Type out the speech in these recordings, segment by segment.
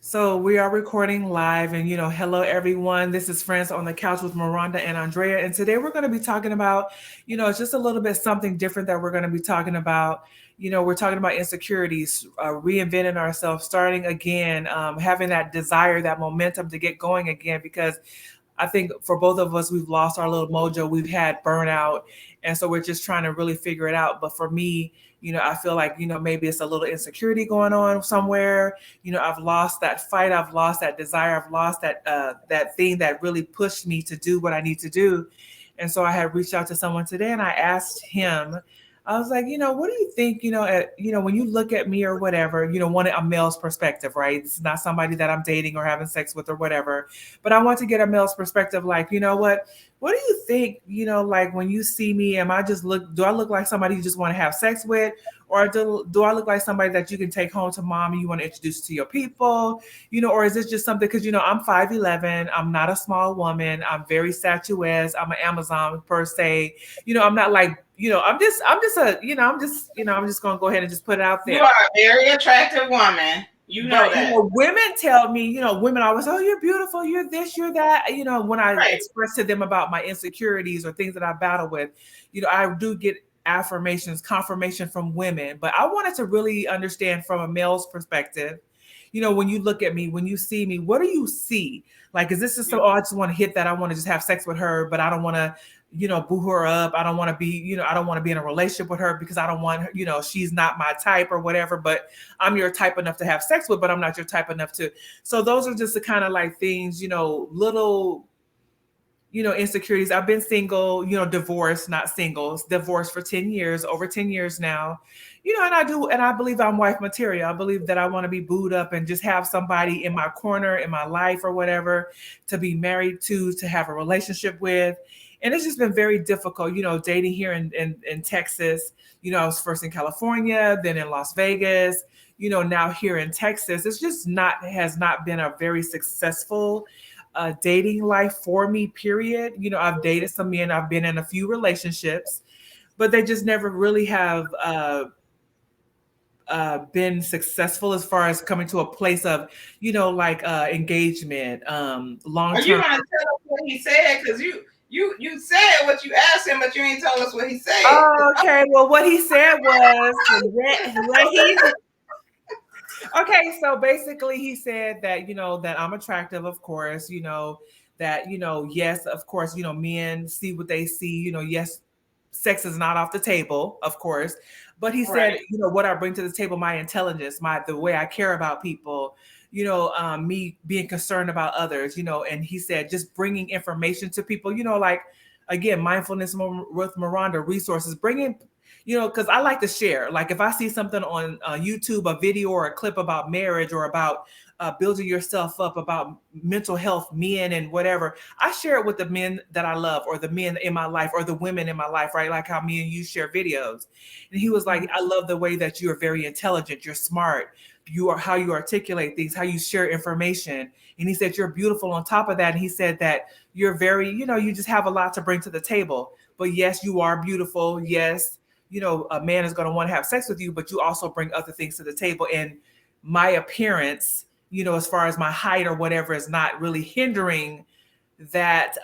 So we are recording live and hello everyone. This is Friends on the Couch with Maronda and Andrea. And today we're going to be talking about, it's just a little bit something different that we're going to be talking about. We're talking about insecurities, reinventing ourselves, starting again, having that desire, that momentum to get going again, because I think for both of us, we've lost our little mojo. We've had burnout. And so we're just trying to really figure it out. But for me, I feel like, maybe it's a little insecurity going on somewhere. I've lost that fight. I've lost that desire. I've lost that thing that really pushed me to do what I need to do. And so I had reached out to someone today and I asked him, I was like, what do you think, when you look at me or whatever, want a male's perspective, right? It's not somebody that I'm dating or having sex with or whatever, but I want to get a male's perspective. Like, what do you think, like when you see me, do I look like somebody you just want to have sex with? Or do I look like somebody that you can take home to mom and you want to introduce to your people? Or is this just something, because, I'm 5'11", I'm not a small woman, I'm very statuesque, I'm an Amazon per se. I'm not like, I'm just gonna go ahead and just put it out You there. are a very attractive woman. You know But that. women tell me, women always, oh, you're beautiful, you're this, you're that. When I Right. express to them about my insecurities or things that I battle with, I do get affirmations, confirmation from women. But I wanted to really understand from a male's perspective, when you look at me, when you see me, what do you see? Like, is this just so, oh, I just want to hit that, I want to just have sex with her, but I don't want to, boo her up. I don't want to be, I don't want to be in a relationship with her because I don't want her, she's not my type or whatever, but I'm your type enough to have sex with, but I'm not your type enough to. So those are just the kind of like things, little, insecurities. I've been single, divorced, not singles, divorced for 10 years, over 10 years now. And I believe I'm wife material. I believe that I want to be booed up and just have somebody in my corner, in my life or whatever, to be married to have a relationship with. And it's just been very difficult, dating here in Texas. I was first in California, then in Las Vegas, now here in Texas. It's just has not been a very successful dating life for me, period. I've dated some men, I've been in a few relationships, but they just never really have been successful as far as coming to a place of, like engagement, long Are you term. gonna tell us what he said? Because you said what you asked him, but you ain't told us what he said. Oh, okay. Well, what he said was what he okay, so basically he said that, that I'm attractive, of course, that, yes, of course, men see what they see, yes, sex is not off the table, of course. But he said, Right. what I bring to the table, my intelligence, the way I care about people, me being concerned about others, and he said just bringing information to people, like again, mindfulness with Miranda, resources, bringing, because I like to share. Like if I see something on YouTube, a video or a clip about marriage or about building yourself up, about mental health, men and whatever, I share it with the men that I love or the men in my life or the women in my life, right? Like how me and you share videos. And he was like, I love the way that you are very intelligent, you're smart, you are how you articulate things, how you share information. And he said, you're beautiful on top of that. And he said that you're very, you just have a lot to bring to the table. But yes, you are beautiful. Yes, a man is going to want to have sex with you, but you also bring other things to the table. And my appearance, as far as my height or whatever, is not really hindering that,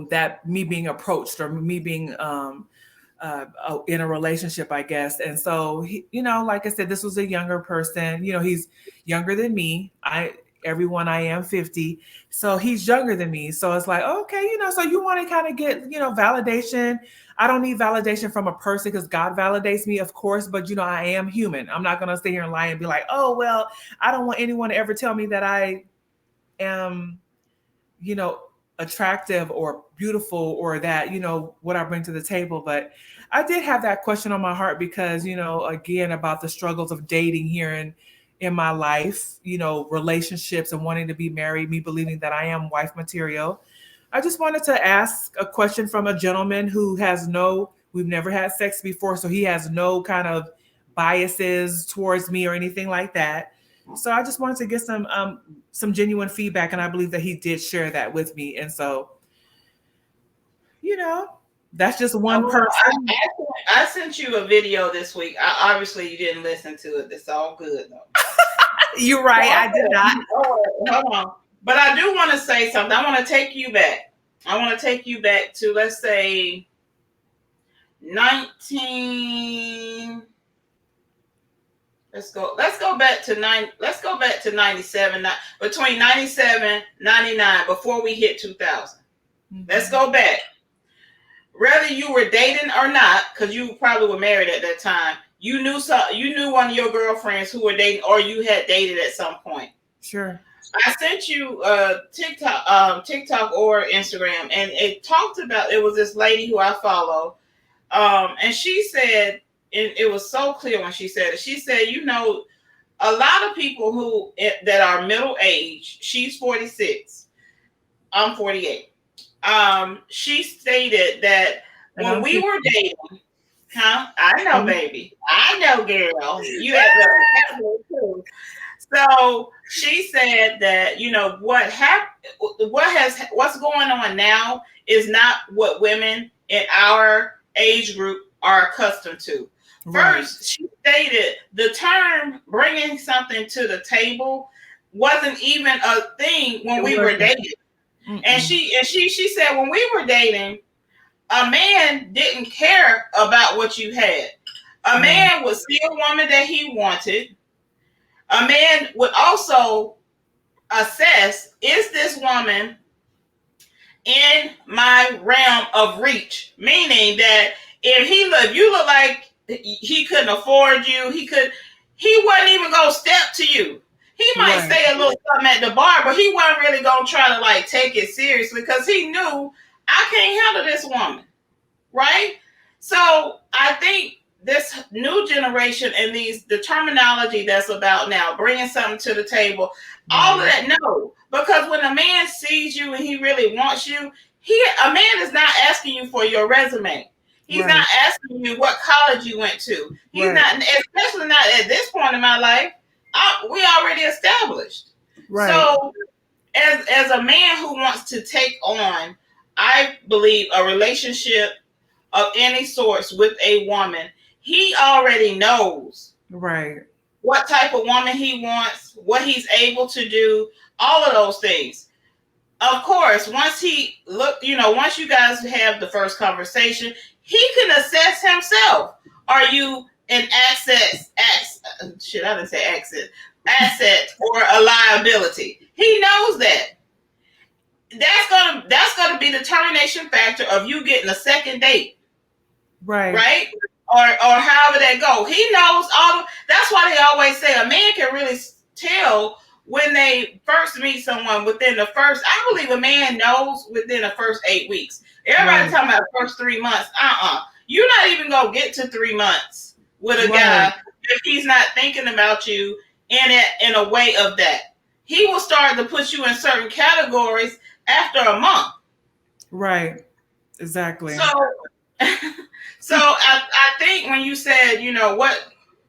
that me being approached or me being in a relationship, I guess. And so, like I said, this was a younger person. He's younger than me. Everyone, I am 50. So he's younger than me. So it's like, okay, so you want to kind of get, validation. I don't need validation from a person because God validates me, of course, but I am human. I'm not gonna sit here and lie and be like, oh well, I don't want anyone to ever tell me that I am, you know, attractive or beautiful or that, what I bring to the table. But I did have that question on my heart because, again, about the struggles of dating here in my life, relationships and wanting to be married, me believing that I am wife material. I just wanted to ask a question from a gentleman who we've never had sex before, so he has no kind of biases towards me or anything like that. So I just wanted to get some genuine feedback, and I believe that he did share that with me. And so, you know, that's just one Oh, person. I sent you a video this week. Obviously, you didn't listen to it. It's all good though. You're right. I did not. Oh, hold on. But I do want to say something. I want to take you back. I want to take you back to, let's say, 19. Let's go back to 97. Between 97, 99, before we hit 2000. Mm-hmm. Let's go back. Whether you were dating or not, because you probably were married at that time, you knew one of your girlfriends who were dating, or you had dated at some point. Sure. I sent you TikTok or Instagram, and it was this lady who I follow, and she said, and it was so clear when she said it. She said, a lot of people that are middle age. She's 46. I'm 48. She stated that And when I'm we 50. were dating, huh? I know, Mhm. baby. I know, girl. You had the too. So she said that what's going on now is not what women in our age group are accustomed to. Right. First, she stated the term bringing something to the table wasn't even a thing when It we were wasn't. dating. And Mm-mm. she said when we were dating, a man didn't care about what you had. A Right. man would see a woman that he wanted. A man would also assess, is this woman in my realm of reach? Meaning that if you look like he couldn't afford you, he wasn't even gonna step to you. He might Right. say a little something at the bar, but he wasn't really gonna try to like take it seriously because he knew I can't handle this woman, right? So I think this new generation and the terminology that's about now, bringing something to the table, all of Right. that, no. Because when a man sees you and he really wants you, a man is not asking you for your resume. He's not Right. asking you what college you went to. He's Right. not, especially not at this point in my life. We already established. Right. So as a man who wants to take on, I believe, a relationship of any sorts with a woman, he already knows Right. what type of woman he wants, what he's able to do, all of those things. Of course, once you guys have the first conversation, he can assess himself. Are you an I didn't say asset or a liability? He knows that. That's gonna be the termination factor of you getting a second date, Right. right? Or however that go. He knows that's why they always say a man can really tell when they first meet someone within the first. I believe a man knows within the first 8 weeks. Everybody Right. talking about the first 3 months. You're not even gonna get to 3 months with a Right. guy if he's not thinking about you in a way of that. He will start to put you in certain categories after a month. Right. So, Exactly. I think when you said,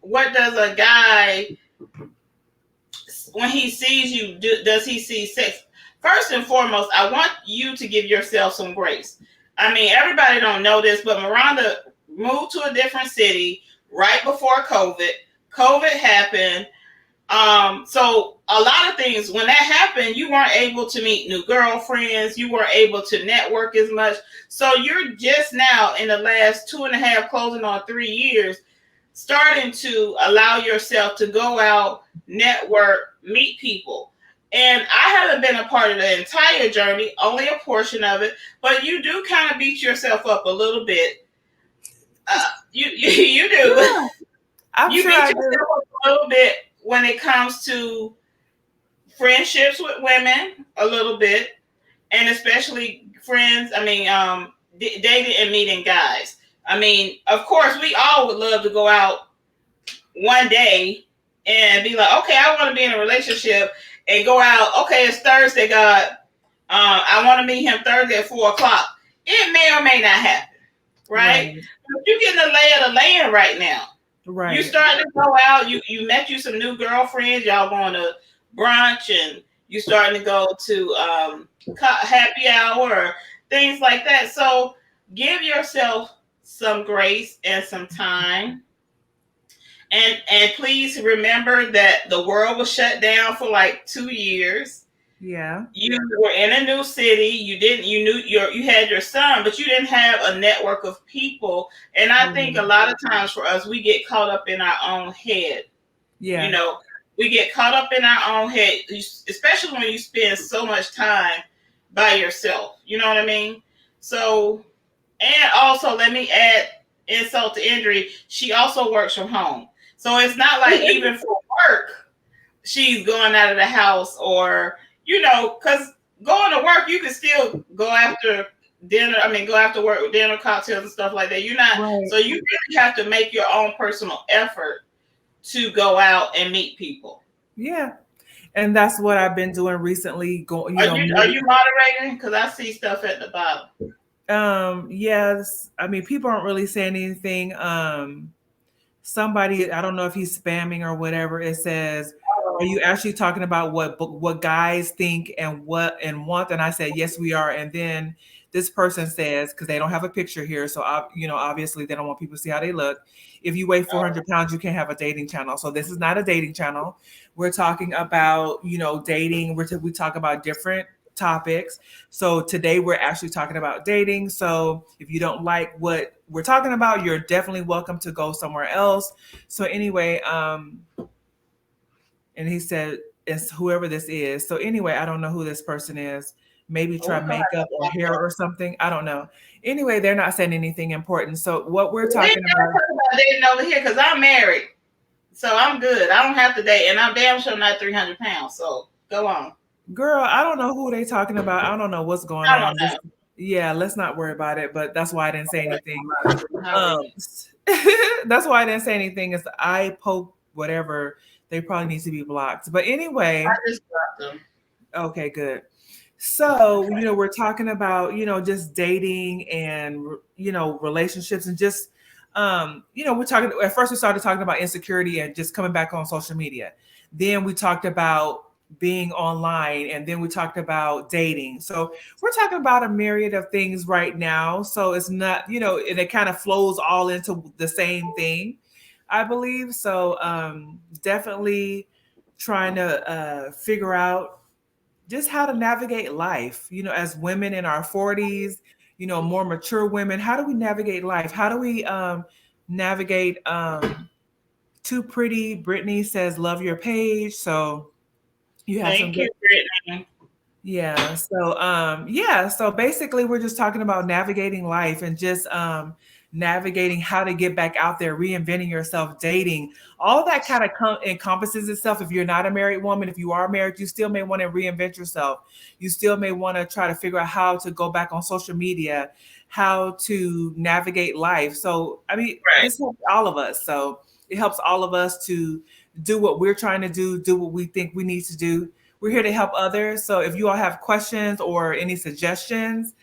what does a guy when he sees you does he see sex? First and foremost, I want you to give yourself some grace. I mean, everybody don't know this, but Maronda moved to a different city right before COVID. COVID happened. So a lot of things when that happened, you weren't able to meet new girlfriends, you weren't able to network as much. So you're just now in the last 2.5, closing on 3 years, starting to allow yourself to go out, network, meet people. And I haven't been a part of the entire journey, only a portion of it, but you do kind of beat yourself up a little bit. You do. Yeah. I'm You sure beat I do. yourself up a little bit when it comes to friendships with women, a little bit, and especially friends. I mean, dating and meeting guys. I mean, of course, we all would love to go out one day and be like, okay, I want to be in a relationship and go out. Okay, it's Thursday, God. I want to meet him Thursday at 4 o'clock. It may or may not happen, right? Right. But you're getting the lay of the land right now. You Right. starting to go out. You met you some new girlfriends. Y'all going to brunch and you starting to go to happy hour or things like that. So give yourself some grace and some time And please remember that the world was shut down for like 2 years. Yeah. You were in a new city. You knew you had your son, but you didn't have a network of people. And I think a Yeah. lot of times for us, we get caught up in our own head. You Yeah. know, we get caught up in our own head, especially when you spend so much time by yourself. You know what I mean? So, and also let me add insult to injury. She also works from home, so it's not like even for work she's going out of the house, or because going to work you can still go after dinner. I mean, go after work with dinner, cocktails, and stuff like that. You're not, Right. so you really have to make your own personal effort to go out and meet people. Yeah. And that's what I've been doing recently. Going, Are you moderating? Because I see stuff at the bottom. yes. I mean, people aren't really saying anything. Somebody, I don't know if he's spamming or whatever. It says, "Are you actually talking about what guys think and what and want?" And I said, "Yes, we are." And then this person says, because they don't have a picture here, so obviously they don't want people to see how they look. If you weigh 400 pounds, you can't have a dating channel. So this is not a dating channel. We're talking about dating. We talk about different topics. So today we're actually talking about dating. So if you don't like what we're talking about, you're definitely welcome to go somewhere else. So anyway, and he said it's whoever this is. So anyway, I don't know who this person is. Maybe Oh, try we're gonna have makeup to or block hair that. or something. I don't know. Anyway, they're not saying anything important. So what we're We ain't talking never about, talk about dating over here because I'm married, so I'm good. I don't have to date, and I'm damn sure not 300 pounds. So go on. girl, I don't know who they talking about. I don't know what's going I don't on. Just know. yeah, let's not worry about it. But that's why I didn't say anything. How are Um, you? that's why I didn't say anything. Is I poke whatever they probably need to be blocked. But I anyway, just blocked them. okay, good. So Okay. we're talking about just dating and relationships and just we're talking. At first, we started talking about insecurity and just coming back on social media. Then we talked about being online, and then we talked about dating. So we're talking about a myriad of things right now. So it's not and it kind of flows all into the same thing, I believe. So definitely trying to figure out just how to navigate life, as women in our 40s, more mature women. How do we navigate life? How do we navigate too pretty? Brittany says love your page. So you have some Thank good. you, Brittany. So basically we're just talking about navigating life and just navigating how to get back out there, reinventing yourself, dating. All that kind of encompasses itself. If you're not a married woman, if you are married, you still may want to reinvent yourself. You still may want to try to figure out how to go back on social media, how to navigate life. So I mean, Right. this helps all of us. So it helps all of us to do what we're trying to do what we think we need to do. We're here to help others. So if you all have questions or any suggestions,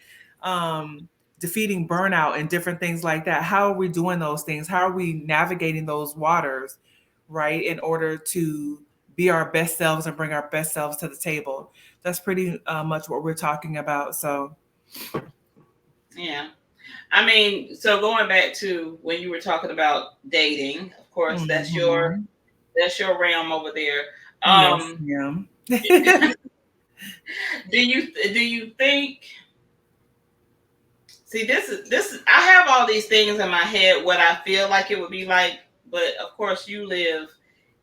um, defeating burnout and different things like that, how are we doing those things? How are we navigating those waters, right, in order to be our best selves and bring our best selves to the table? That's pretty much what we're talking about. So, Yeah. I mean, so going back to when you were talking about dating, of course, mhm. that's your realm over there. Yes, Um, ma'am. do you think? See, this is. I have all these things in my head what I feel like it would be like, but of course, you live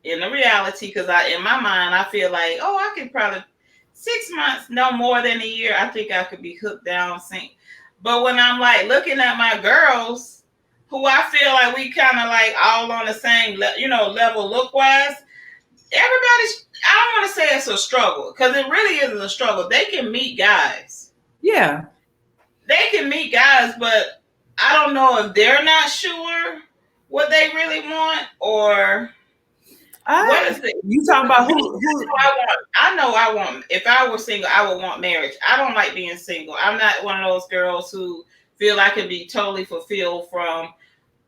in the reality because in my mind, I feel like, oh, I could probably 6 months, no more than a year. I think I could be hooked down, sink. But when I'm like looking at my girls, who I feel like we kind of like all on the same, level look wise, everybody's. I don't want to say it's a struggle because it really isn't a struggle. They can meet guys. Yeah. They can meet guys, but I don't know if they're not sure what they really want or what I is the You talking about me. who I know I want. If I were single, I would want marriage. I don't like being single. I'm not one of those girls who feel I can be totally fulfilled from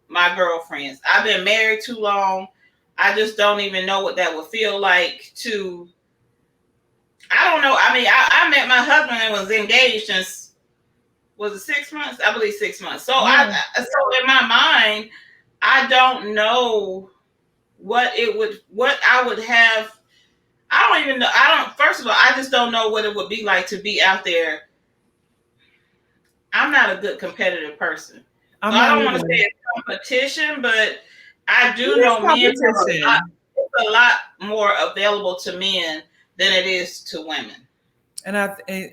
my girlfriends. I've been married too long. I just don't even know what that would feel like to. I don't know. I mean, I met my husband and was engaged in, was it 6 months? I believe 6 months. So yeah. so in my mind, I don't know what I would have. I don't even know. I don't. First of all, I just don't know what it would be like to be out there. I'm not a good competitive person, so I'm I not don't want to say either. it's competition, but I It do is know men have competition. a lot more available to men than it is to women. And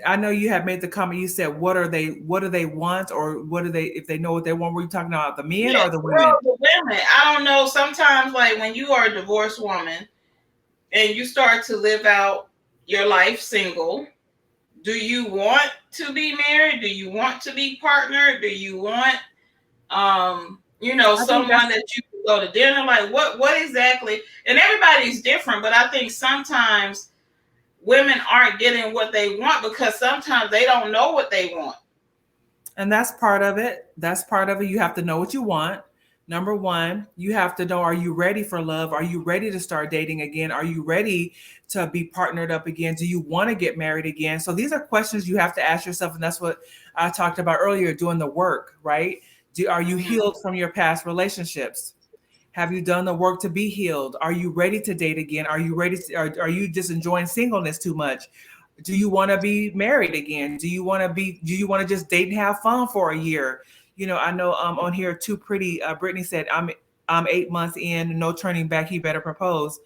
I know you have made the comment. You said, What do they want, or what do they? If they know what they want, were you talking about the men Yeah, or the well, women? the women. I don't know. Sometimes, like when you are a divorced woman and you start to live out your life single, do you want to be married? Do you want to be partnered? Do you want I think someone that's that you can go to dinner? Like what exactly? And everybody's different, but I think sometimes women aren't getting what they want because sometimes they don't know what they want. And that's part of it. That's part of it. You have to know what you want. Number one, you have to know, are you ready for love? Are you ready to start dating again? Are you ready to be partnered up again? Do you want to get married again? So these are questions you have to ask yourself. And that's what I talked about earlier, doing the work, right? Are you Mm-hmm. healed from your past relationships? Have you done the work to be healed? Are you ready to date again? Are you ready to, are you just enjoying singleness too much? Do you want to be married again? Do you want to just date and have fun for a year? I know on here too pretty Brittany said, I'm 8 months in, no turning back, he better propose.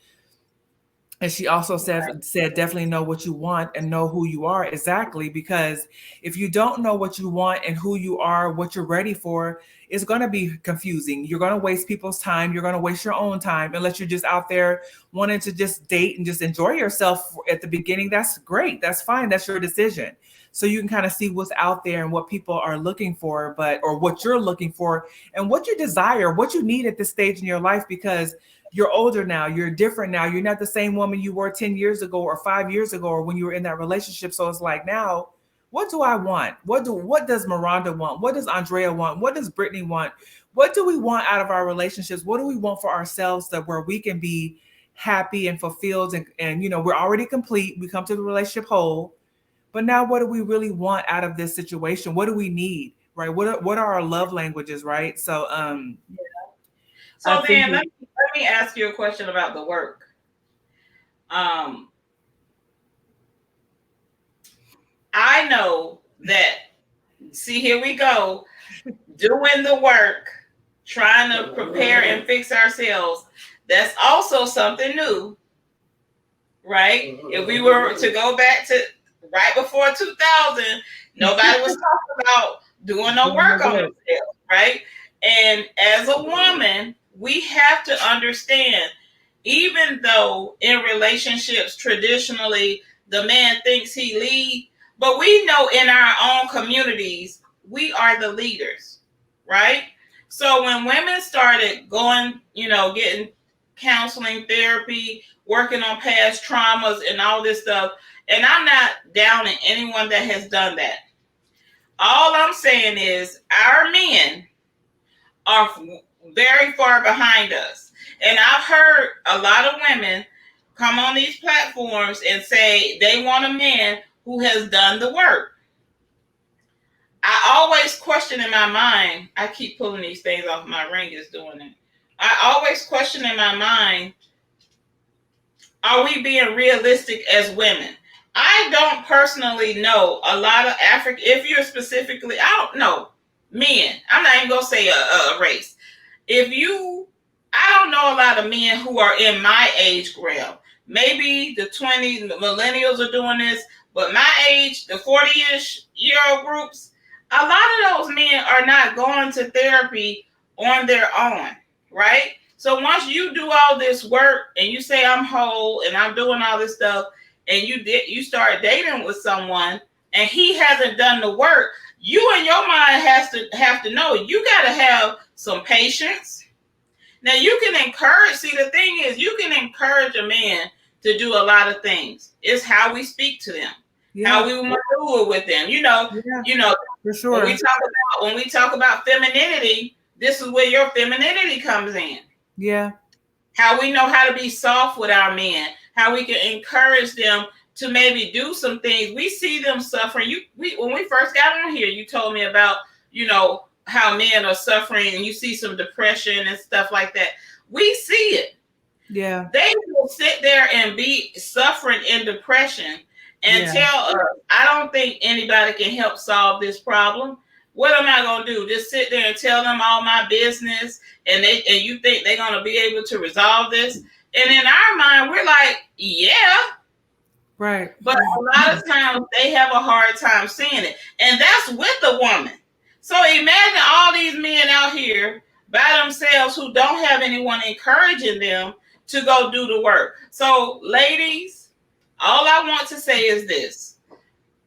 And she also said definitely know what you want and know who you are exactly, because if you don't know what you want and who you are, what you're ready for, it's going to be confusing. You're going to waste people's time. You're going to waste your own time unless you're just out there wanting to just date and just enjoy yourself at the beginning. That's great. That's fine. That's your decision. So you can kind of see what's out there and what people are looking for, or what you're looking for and what you desire, what you need at this stage in your life, because you're older now, you're different now, you're not the same woman you were 10 years ago or 5 years ago or when you were in that relationship. So it's like, now what do I want? What does Maronda want? What does Andrea want? What does Brittany want? What do we want out of our relationships? What do we want for ourselves, that where we can be happy and fulfilled, and we're already complete, we come to the relationship whole, but now what do we really want out of this situation? What do we need, right? What are our love languages, right? So I So think then let me ask you a question about the work. Um, I know that. See, here we go, doing the work, trying to prepare and fix ourselves. That's also something new, right? If we were to go back to right before 2000, nobody was talking about doing no doing the work on work. themselves, right? And as a woman, we have to understand, even though in relationships traditionally the man thinks he lead, but we know in our own communities we are the leaders, right? So when women started going, getting counseling, therapy, working on past traumas and all this stuff, and I'm not downing anyone that has done that. All I'm saying is our men are very far behind us. And I've heard a lot of women come on these platforms and say they want a man who has done the work. I always question in my mind, I keep pulling these things off, my ring is doing it. I always question in my mind, are we being realistic as women? I don't personally know a lot of African, if you're specifically, I don't know, men. I'm not even going to say a race. If you, I don't know a lot of men who are in my age realm. Maybe the 20 millennials are doing this, but my age, the 40-ish year old groups, a lot of those men are not going to therapy on their own, right? So once you do all this work and you say I'm whole and I'm doing all this stuff, and you start dating with someone and he hasn't done the work, you in your mind have to know you got to have some patience. Now you can encourage. See, the thing is, you can encourage a man to do a lot of things. It's how we speak to them, how Yeah, we maneuver with them. You know, yeah, you know. for When we sure. talk about femininity, this is where your femininity comes in. Yeah, How we know how to be soft with our men, how we can encourage them to maybe do some things. We see them suffering. When we first got on here, you told me about, how men are suffering and you see some depression and stuff like that. We see it. Yeah. They will sit there and be suffering in depression and Yeah. tell us, I don't think anybody can help solve this problem. What am I gonna do? Just sit there and tell them all my business, and you think they're gonna be able to resolve this? And in our mind, we're like, yeah, Right. but a lot of times they have a hard time seeing it. And that's with a woman. So imagine all these men out here by themselves who don't have anyone encouraging them to go do the work. So, ladies, all I want to say is this: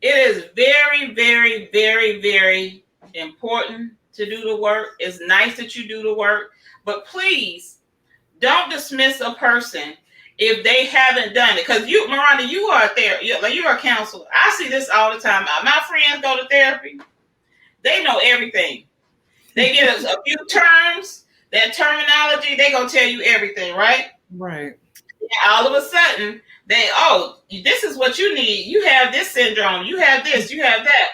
it is very, very, very, very important to do the work. It's nice that you do the work, but please don't dismiss a person if they haven't done it. Because you, Maronda, you are a you're a counselor. I see this all the time. My friends go to therapy. They know everything. They get a few terms, that terminology. They gonna tell you everything, right? Right. All of a sudden, this is what you need. You have this syndrome. You have this. You have that.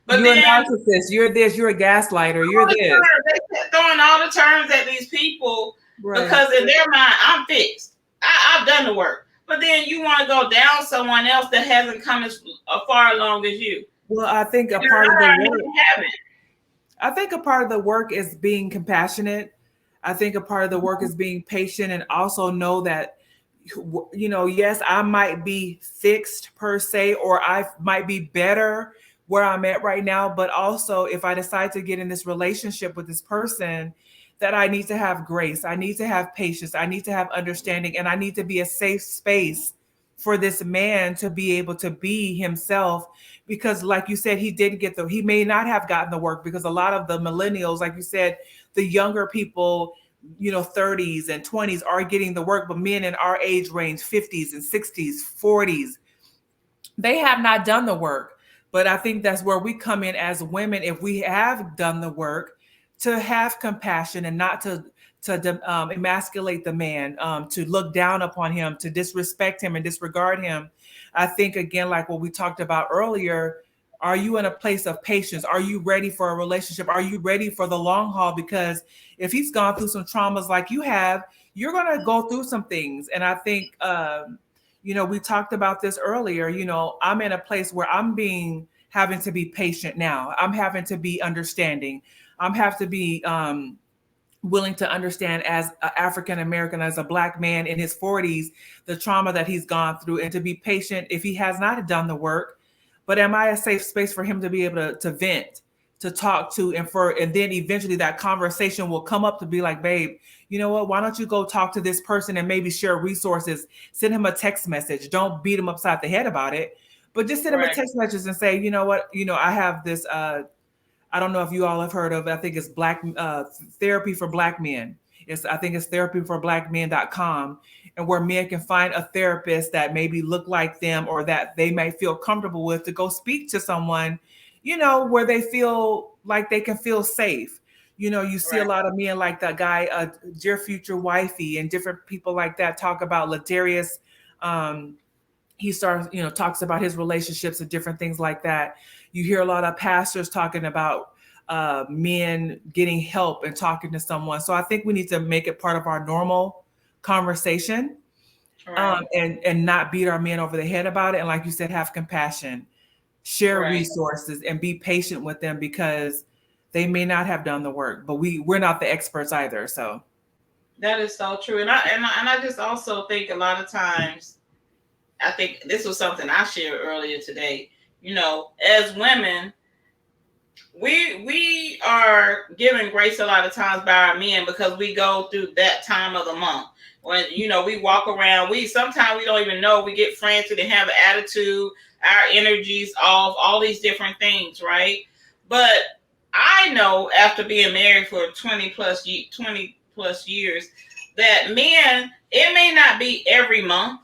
But You're a then narcissist. You're this. You're a gaslighter. You're all the this. terms, they kept throwing all the terms at these people Right. because in their mind, I'm fixed. I've done the work. But then you want to go down someone else that hasn't come as far along as you. Well, I think a And part a of lot the of our work. men haven't. I think a part of the work is being compassionate. I think a part of the work is being patient and also know that, yes, I might be fixed per se, or I might be better where I'm at right now. But also, if I decide to get in this relationship with this person, that I need to have grace, I need to have patience, I need to have understanding, and I need to be a safe space for this man to be able to be himself. Because like you said, he may not have gotten the work, because a lot of the millennials, like you said, the younger people, 30s and 20s are getting the work, but men in our age range, 50s and 60s, 40s, they have not done the work. But I think that's where we come in as women, if we have done the work, to have compassion and not to emasculate the man, to look down upon him, to disrespect him and disregard him. I think, again, like what we talked about earlier, are you in a place of patience? Are you ready for a relationship? Are you ready for the long haul? Because if he's gone through some traumas like you have, you're going to go through some things. And I think, we talked about this earlier. I'm in a place where having to be patient now. I'm having to be understanding. I'm have to be willing to understand, as an African American, as a Black man in his 40s, the trauma that he's gone through, and to be patient if he has not done the work. But am I a safe space for him to be able to vent, to talk to, and then eventually that conversation will come up to be like, babe, you know what? Why don't you go talk to this person and maybe share resources? Send him a text message. Don't beat him upside the head about it, but just send him a Right. text message and say, you know what? I have this. I don't know if you all have heard of it. I think it's Black Therapy for Black Men. I think it's therapyforblackmen.com, and where men can find a therapist that maybe look like them or that they may feel comfortable with, to go speak to someone, where they feel like they can feel safe. You see a Right. lot of men like that guy, Dear Future Wifey, and different people like that talk about Ladarius. He starts, talks about his relationships and different things like that. You hear a lot of pastors talking about men getting help and talking to someone. So I think we need to make it part of our normal conversation, Right. and not beat our men over the head about it. And like you said, have compassion, share Right. resources, and be patient with them, because they may not have done the work, but we're not the experts either. So That is so true. And I just also think a lot of times, I think this was something I shared earlier today. As women, we are given grace a lot of times by our men because we go through that time of the month when we walk around. We sometimes we don't even know, we get frantic and have an attitude, our energies off, all these different things, right? But I know, after being married for 20 plus years, that men, it may not be every month,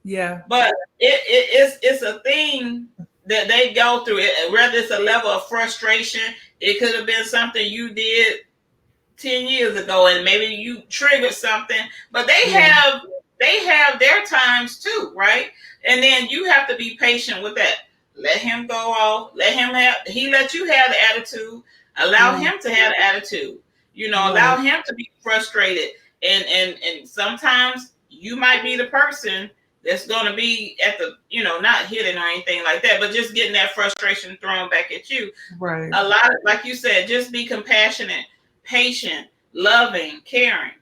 yeah, but it's a thing that they go through. It, whether it's a level of frustration, it could have been something you did 10 years ago, and maybe you triggered something. But yeah, they have their times too, right? And then you have to be patient with that. Let him go off. He let you have the attitude. Allow yeah, him to have the attitude. Allow right, him to be frustrated. And sometimes you might be the person that's going to be at the, not hitting or anything like that, but just getting that frustration thrown back at you. Right. A lot of, like you said, just be compassionate, patient, loving, caring.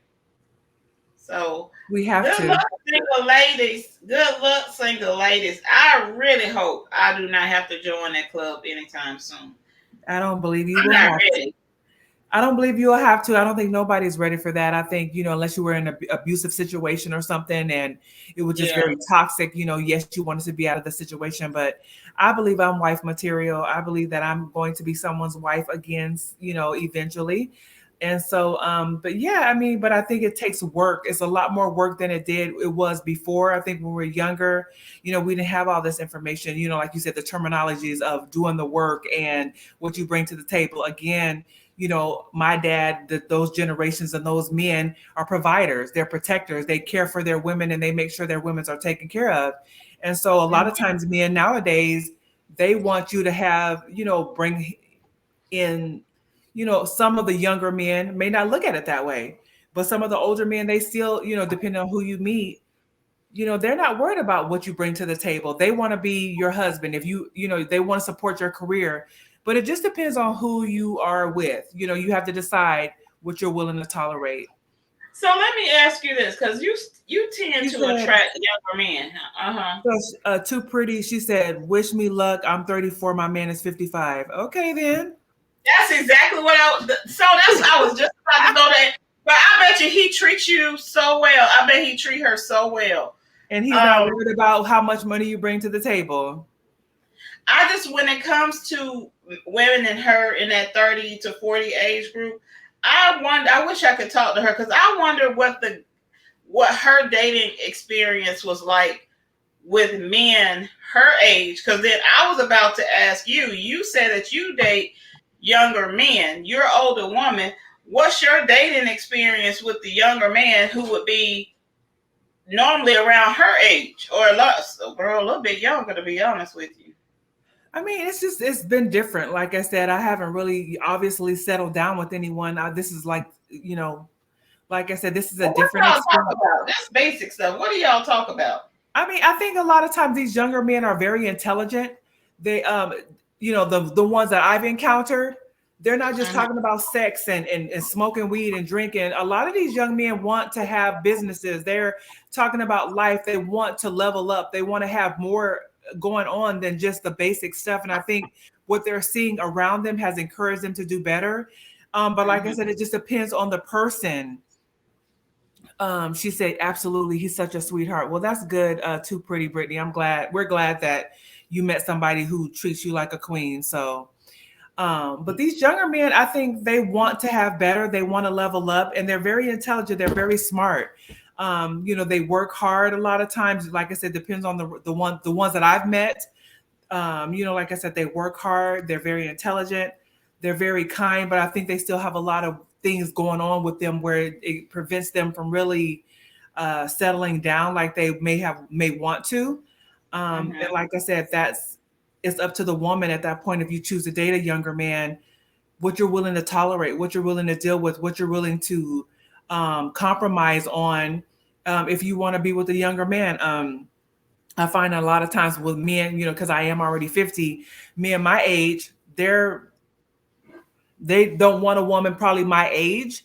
So We have good to. luck, single ladies. Good luck, single ladies. I really hope I do not have to join that club anytime soon. I don't believe you I'm will not have to. ready. I don't believe you'll have to. I don't think nobody's ready for that. I think, unless you were in an abusive situation or something and it was just Yeah. very toxic, yes, you wanted to be out of the situation. But I believe I'm wife material. I believe that I'm going to be someone's wife again, eventually. And so, but yeah, I mean, but I think it takes work. It's a lot more work than it was before. I think when we were younger, we didn't have all this information, like you said, the terminologies of doing the work and what you bring to the table. Again, my dad, those generations and those men are providers, they're protectors, they care for their women and they make sure their women are taken care of. And so a lot of Mhm. times men nowadays, they want you to have, bring in, some of the younger men may not look at it that way, but some of the older men, they still, depending on who you meet, they're not worried about what you bring to the table. They want to be your husband. If they want to support your career, but it just depends on who you are with. You have to decide what you're willing to tolerate. So let me ask you this, because you tend She to said, attract younger men. Uh huh. so, too pretty. She said, wish me luck. I'm 34. My man is 55. Okay, then. That's exactly what So that's I was just about to go there. But I bet you he treats you so well. I bet he treat her so well. And he's not Um, worried about how much money you bring to the table. I just, when it comes to women and her in that 30 to 40 age group, I wonder. I wish I could talk to her, because I wonder what her dating experience was like with men her age. Because then I was about to ask you. You said that you date younger men. You're an older woman. What's your dating experience with the younger man who would be normally around her age, or a little bit younger, to be honest with you? I mean, it's been different. Like I said, I haven't really obviously settled down with anyone. This is like, like I said, this is a Well, what different y'all talk experience. about? That's basic stuff. What do y'all talk about? I mean, I think a lot of times these younger men are very intelligent. They, the ones that I've encountered, they're not just Mhm. talking about sex and smoking weed and drinking. A lot of these young men want to have businesses. They're talking about life. They want to level up. They want to have more going on than just the basic stuff. And I think what they're seeing around them has encouraged them to do better. But like I Mhm. said, it just depends on the person. She said, absolutely, he's such a sweetheart. Well, that's good, too pretty, Brittany. We're glad that you met somebody who treats you like a queen. So, but these younger men, I think they want to have better, they want to level up, and they're very intelligent, they're very smart. They work hard a lot of times. Like I said, depends on the ones that I've met. Like I said, they work hard, they're very intelligent, they're very kind, but I think they still have a lot of things going on with them where it prevents them from really settling down like they may want to. And Mhm. like I said, it's up to the woman at that point if you choose to date a younger man, what you're willing to tolerate, what you're willing to deal with, what you're willing to compromise on if you want to be with a younger man. I find a lot of times with men, because I am already 50, men my age, they don't want a woman probably my age,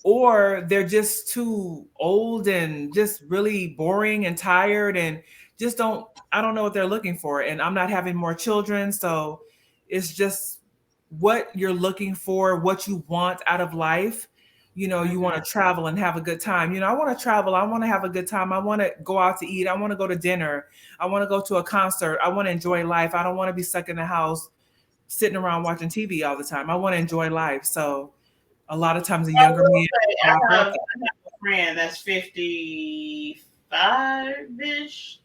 or they're just too old and just really boring and tired and just don't I don't know what they're looking for. And I'm not having more children, so it's just what you're looking for, what you want out of life. You want Mhm. to travel and have a good time. I want to travel, I want to have a good time, I want to go out to eat, I want to go to dinner, I want to go to a concert, I want to enjoy life. I don't want to be stuck in the house sitting around watching TV all the time. I want to enjoy life. So a lot of times the I younger will men say, offer up that. I have a friend that's 55 ish,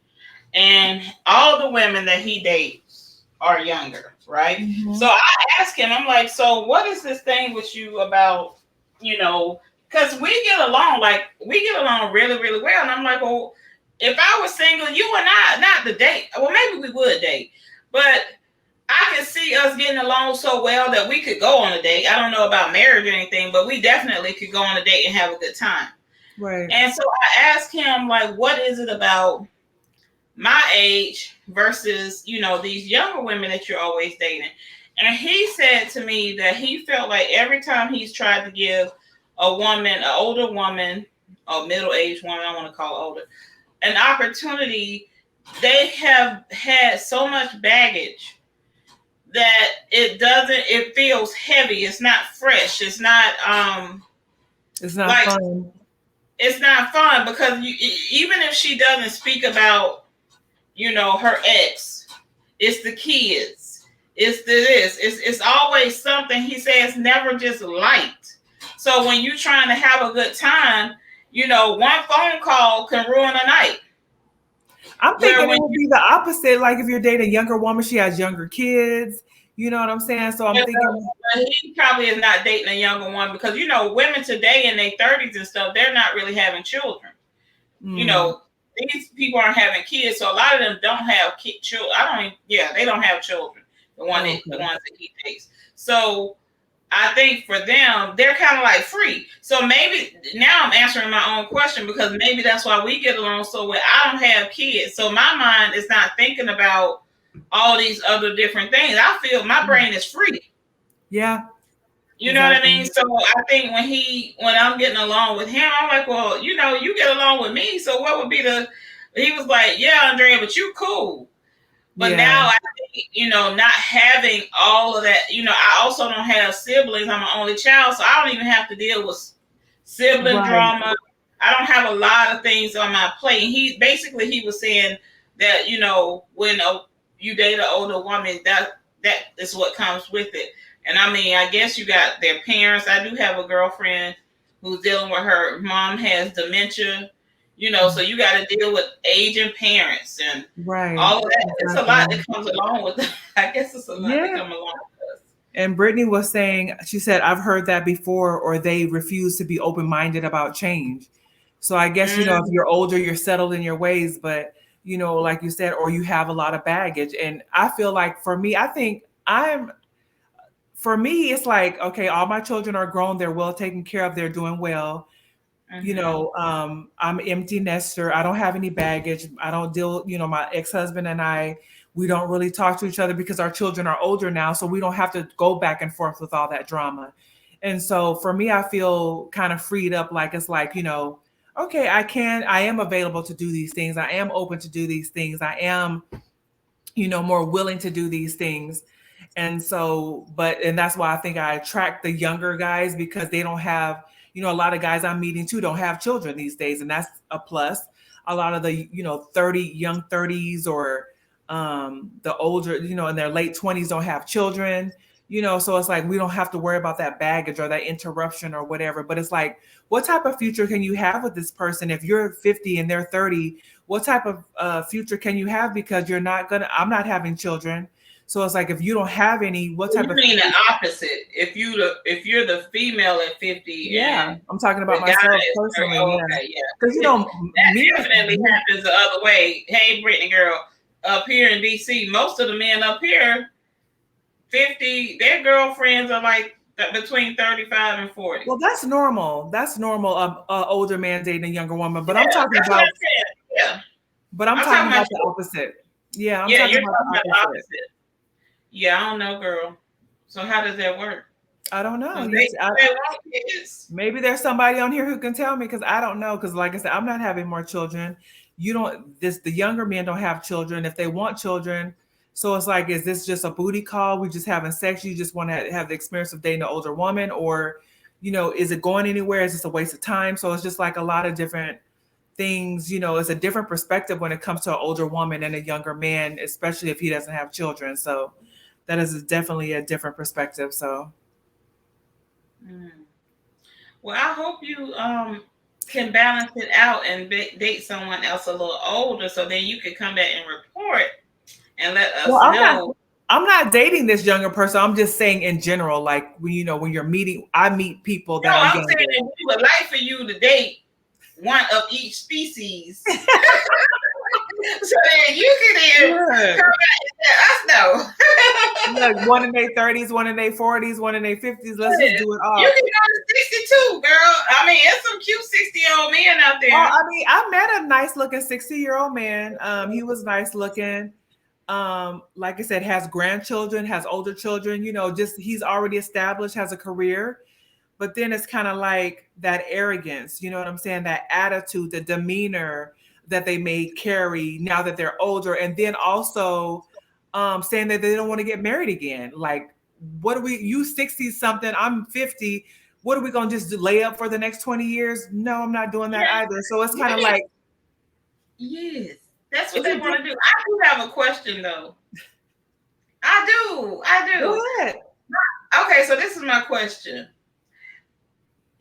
and all the women that he dates are younger, right? So Mhm. I asked him, I'm like, so what is this thing with you about, you know, because we get along really, really well. And I'm like, well, if I was single, you and I, not the date, well, maybe we would date, but I can see us getting along so well that we could go on a date. I don't know about marriage or anything, but we definitely could go on a date and have a good time. Right. And so I asked him, like, what is it about my age versus, these younger women that you're always dating? And he said to me that he felt like every time he's tried to give a woman, an older woman, a middle-aged woman, I want to call older, an opportunity, they have had so much baggage that it feels heavy. It's not fresh. It's not It's not like fun. it's not fun because even if she doesn't speak about, her ex, it's the kids, it's the this, it's always something. He says never just light. So when you're trying to have a good time, one phone call can ruin a night. I'm Where thinking when it would be the opposite. Like if you're dating a younger woman, she has younger kids. You know what I'm saying? So I'm thinking, he probably is not dating a younger one because women today in their 30s and stuff, they're not really having children. You mm, know, these people aren't having kids, so a lot of them don't have children. I don't even, yeah, they don't have children. The okay. ones that he takes. So I think for them, they're kind of like free. So maybe now I'm answering my own question because maybe that's why we get along so well. I don't have kids, so my mind is not thinking about all these other different things. I feel my brain is free. Yeah, You know what I mean? exactly. So I think when I'm getting along with him, I'm like, well, you get along with me. So what would be he was like, yeah, Andrea, but you cool. But Yeah, now I think, not having all of that, I also don't have siblings. I'm an only child, so I don't even have to deal with sibling right. drama. I don't have a lot of things on my plate. And he was saying that, when you date an older woman, that is what comes with it. And I mean, I guess you got their parents. I do have a girlfriend who's dealing with her mom has dementia, so you got to deal with aging parents and Right. all of that. It's a lot Exactly. that comes along with it. I guess it's a lot that Yeah. comes along with us. And Brittany was saying, she said, I've heard that before, or they refuse to be open minded about change. So I guess, if Mm, you're older, you're settled in your ways, but, like you said, or you have a lot of baggage. And I feel like for me, I think for me, it's like, okay, all my children are grown, they're well taken care of, they're doing well. mm-hmm. I'm empty nester. I don't have any baggage. I don't deal, my ex-husband and I, we don't really talk to each other because our children are older now. So we don't have to go back and forth with all that drama. And so for me, I feel kind of freed up. Like, it's like, okay, I am available to do these things. I am open to do these things. I am, more willing to do these things. And so, and that's why I think I attract the younger guys because they don't have, a lot of guys I'm meeting too don't have children these days. And that's a plus. A lot of the, young 30s or the older, in their late 20s don't have children, so it's like we don't have to worry about that baggage or that interruption or whatever. But it's like, what type of future can you have with this person if you're 50 and they're 30? What type of future can you have? Because I'm not having children. So it's like, if you don't have any, what You type of mean the future? opposite? If you're the female at 50 Yeah, and I'm talking the about guy myself is 30, personally. oh, Yeah, okay, because yeah, me, that definitely happens the other way. Hey, Brittany girl, up here in DC, most of the men up here 50, their girlfriends are like between 35 and 40. well, that's normal. That's normal. Older man dating a younger woman. Yeah, that's what I'm saying. Yeah, But I'm I'm talking talking about about the you. opposite. Yeah, I'm Yeah, talking you're about talking the about the opposite. opposite. Yeah, I don't know, girl. So how does that work? I don't know. Because they want kids. Maybe there's somebody on here who can tell me because I don't know. Because like I said, I'm not having more children. You don't. The younger men don't have children. If they want children, so it's like, is this just a booty call? We just having sex. You just want to have the experience of dating an older woman, or, is it going anywhere? Is this a waste of time? So it's just like a lot of different things. It's a different perspective when it comes to an older woman and a younger man, especially if he doesn't have children. So that is definitely a different perspective. So Mm. Well, I hope you can balance it out and date someone else a little older, so then you can come back and report and let well, us know. I'm not dating this younger person. I'm just saying in general, like when when you're meeting, I meet people No, that are I'm saying younger. that we would like for you to date one of each species, so then you can then Look, come back and let us know. look, one in their 30s, one in their 40s, one in their 50s. Let's just do it You all. can go to too, girl. I mean, it's some cute 60-year-old men out Oh, there. I mean, I met a nice looking 60-year-old man. He was nice looking. Like I said, has grandchildren, has older children, just he's already established, has a career. But then it's kind of like that arrogance, you know what I'm saying? That attitude, the demeanor that they may carry now that they're older. And then also saying that they don't want to get married again. Like, what are we, you 60 something, I'm 50. What are we going to just lay up for the next 20 years? No, I'm not doing that Yeah. either. So it's kind Let of me. like, Yes, that's what it's a they want to do. I do have a question though. I do. I go do. ahead. Okay, so this is my question.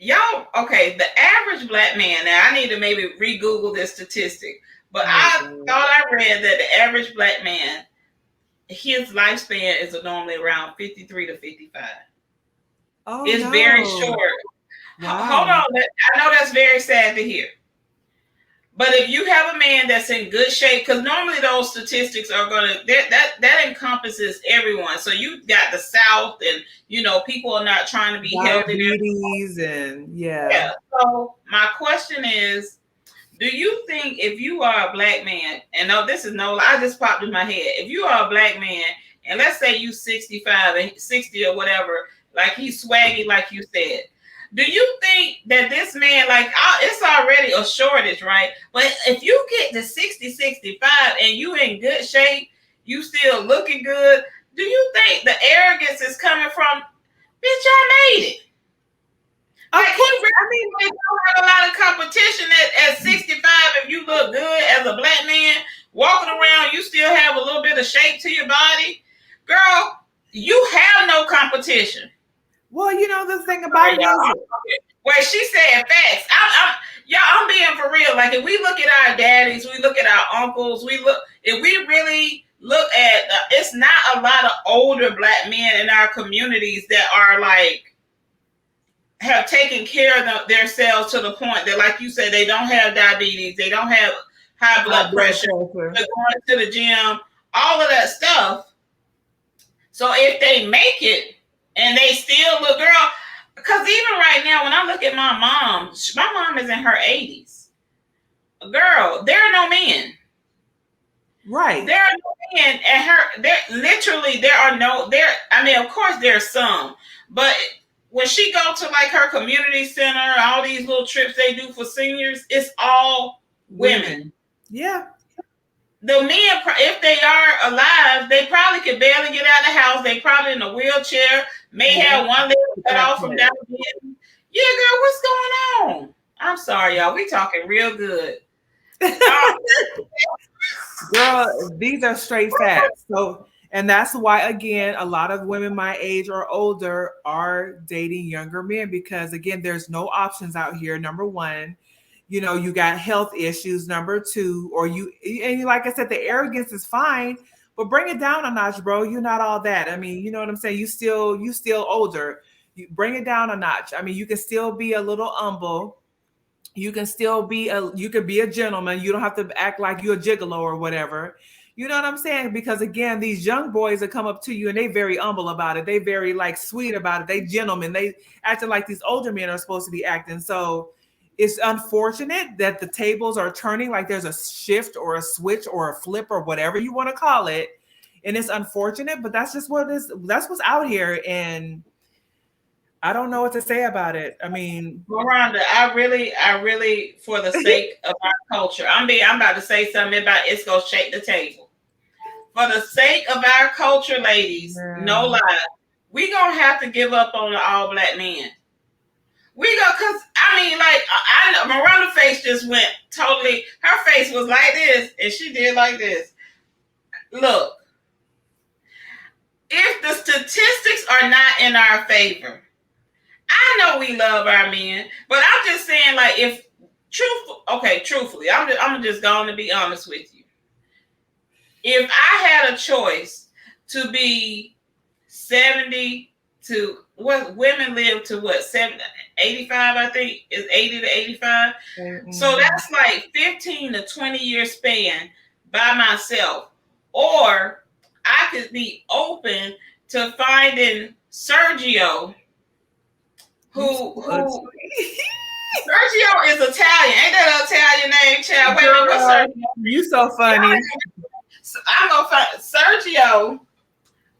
Y'all, okay, the average black man, now I need to maybe re-Google this statistic, but Oh, I God. thought I read that the average black man, his lifespan is normally around 53 to 55. Oh, It's very no. short. Hold Wow. on. I know that's very sad to hear. But if you have a man that's in good shape, because normally those statistics are gonna that encompasses everyone. So you got the South, and people are not trying to be healthy. Diabetes and yeah. Yeah. So my question is, do you think if you are a black man, and no, this is no, I just popped in my head. If you are a black man, and let's say you 65 and 60 or whatever, like he's swaggy, like you said, do you think that this man, like, it's already a shortage, right? But if you get to 60, 65 and you in good shape, you still looking good, do you think the arrogance is coming from, bitch, I made it? Of Like, he course, I mean, really don't have a lot of competition at 65. If you look good as a black man, walking around, you still have a little bit of shape to your body. Girl, you have no competition. well, the thing Sorry, about it is, y'all. Where she said facts. Y'all, I'm being for real. Like, if we look at our daddies, we look at our uncles, if we really look at, it's not a lot of older black men in our communities that are like, have taken care of themselves to the point that, like you said, they don't have diabetes, they don't have high high blood blood pressure, pressure. they're going to the gym, all of that stuff. So if they make it and they still look, girl, because even right now, when I look at my mom is in her 80s. Girl, there are no men. Right. There are no men at her. There literally there are no there. I mean, of course there's some, but when she go to like her community center, all these little trips they do for seniors, it's all women. Women. Yeah. The men, if they are alive, they probably could barely get out of the house. They probably in a wheelchair, may Yeah. have one leg cut That off from part. down here. Yeah, girl, what's going on? I'm sorry, y'all. We talking real good. Um, Girl, these are straight facts. So, and that's why, again, a lot of women my age or older are dating younger men because, again, there's no options out here. Number one, you got health issues. Number two, and like I said, the arrogance is fine, but bring it down a notch, bro. You're not all that. I mean, you know what I'm saying? You still older. You bring it down a notch. I mean, you can still be a little humble. You could be a gentleman. You don't have to act like you're a gigolo or whatever. You know what I'm saying? Because again, these young boys that come up to you and they very humble about it. They very like sweet about it. They gentlemen. They acting like these older men are supposed to be acting. So it's unfortunate that the tables are turning, like there's a shift or a switch or a flip or whatever you want to call it. And it's unfortunate, but that's just what it is. That's what's out here. And I don't know what to say about it. I mean, Maronda, I really, for the sake of our culture, I'm about to say something about it's gonna shake the table. For the sake of our culture, ladies, no yeah. lie, we gonna have to give up on the all black men. We go, cause I mean, like, I know Maronda's face just went totally. Her face was like this, and she did like this. Look, if the statistics are not in our favor, I know we love our men, but I'm just saying, like, if truthfully, I'm just going to be honest with you. If I had a choice to be 70 to what women live to what 70, 85, I think is 80 to 85. So Mm-hmm. that's like 15 to 20-year span by myself. Or I could be open to finding Sergio, You so who ugly. Sergio is Italian. Ain't that an Italian name, child? Wait a minute, what's Girl, Sergio? you so funny. I'm gonna find Sergio,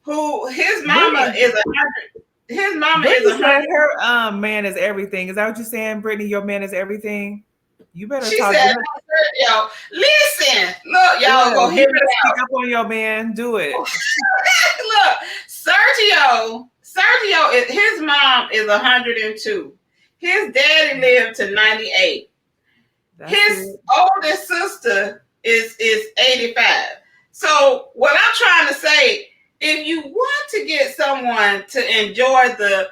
who his mama Brittany, is 100. His mama is Brittany 100. said her man is everything. Is that what you're saying, Brittany? Your man is everything. You better She talk said, good. no, Sergio, listen, look, y'all Yeah, go you hear me better out. speak up on your man. Do it. Look, Sergio is his mom is 102. His daddy lived to 98. That's His it. oldest sister is 85. So what I'm trying to say, if you want to get someone to enjoy the